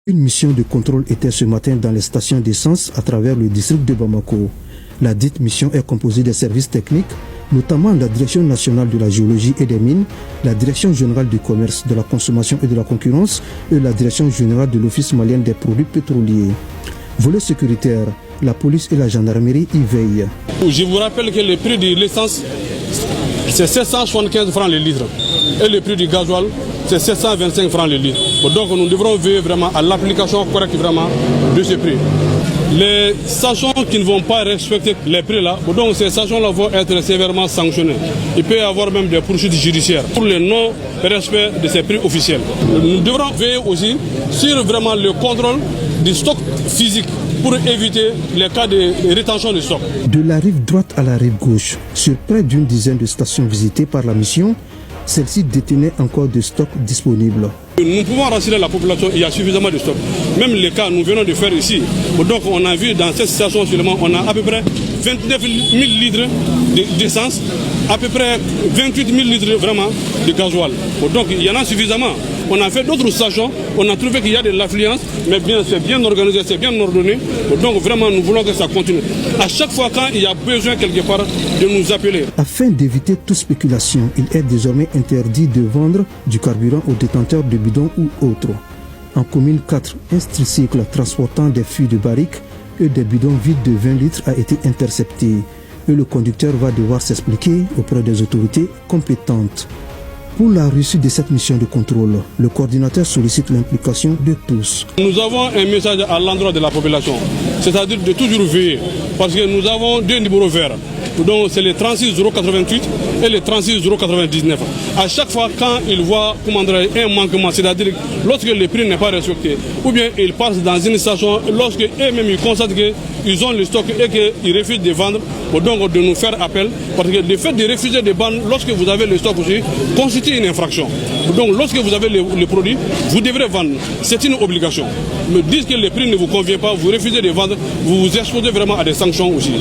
Une mission de contrôle était ce matin dans les stations d'essence à travers le district de Bamako. La dite mission est composée des services techniques, notamment la Direction nationale de la géologie et des mines, la Direction générale du commerce, de la consommation et de la concurrence et la Direction générale de l'Office malien des produits pétroliers. Volet sécuritaire, la police et la gendarmerie y veillent. Je vous rappelle que le prix de l'essence, c'est 775 francs le litre. Et le prix du gasoil, c'est 725 francs le litre. Donc nous devrons veiller vraiment à l'application correcte vraiment de ce prix. Les stations qui ne vont pas respecter les prix là, donc ces stations-là vont être sévèrement sanctionnées. Il peut y avoir même des poursuites judiciaires pour le non-respect de ces prix officiels. Nous devrons veiller aussi sur vraiment le contrôle du stock physique pour éviter les cas de rétention de stock. De la rive droite à la rive gauche, sur près d'une dizaine de stations visitées par la mission, celle-ci détenait encore des stocks disponibles. Nous pouvons rassurer la population, il y a suffisamment de stocks. Même les cas nous venons de faire ici. Donc on a vu dans cette station seulement, on a à peu près 29 000 litres d'essence, à peu près 28 000 litres vraiment de gasoil. Donc il y en a suffisamment. On a fait d'autres stations, on a trouvé qu'il y a de l'affluence, mais c'est bien organisé, c'est bien ordonné. Donc vraiment, nous voulons que ça continue. À chaque fois quand il y a besoin quelque part de nous appeler. Afin d'éviter toute spéculation, il est désormais interdit de vendre du carburant aux détenteurs de bidons ou autres. En commune 4, un tricycle transportant des fûts de barriques et des bidons vides de 20 litres a été intercepté. Et le conducteur va devoir s'expliquer auprès des autorités compétentes. Pour la réussite de cette mission de contrôle, le coordinateur sollicite l'implication de tous. Nous avons un message à l'endroit de la population, c'est-à-dire de toujours veiller, parce que nous avons deux numéros verts. Donc c'est le 36 088 et le 36 099. À chaque fois quand ils voient un manquement, c'est-à-dire lorsque le prix n'est pas respecté, ou bien ils passent dans une station, lorsque eux-mêmes ils constatent qu'ils ont le stock et qu'ils refusent de vendre, donc de nous faire appel, parce que le fait de refuser de vendre lorsque vous avez le stock aussi constitue une infraction. Donc lorsque vous avez le produit, vous devrez vendre. C'est une obligation. Mais disent que le prix ne vous convient pas, vous refusez de vendre, vous vous exposez vraiment à des sanctions aussi.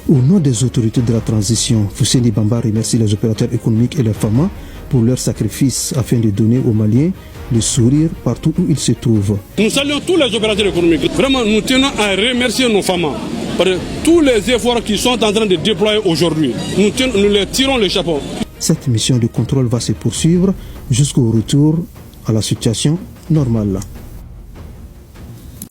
Au nom des autorités de la transition, Fousseni Bamba remercie les opérateurs économiques et les FAMA pour leur sacrifice afin de donner aux Maliens le sourire partout où ils se trouvent. Nous saluons tous les opérateurs économiques. Vraiment, nous tenons à remercier nos FAMA pour tous les efforts qu'ils sont en train de déployer aujourd'hui. Nous les tirons le chapeau. Cette mission de contrôle va se poursuivre jusqu'au retour à la situation normale.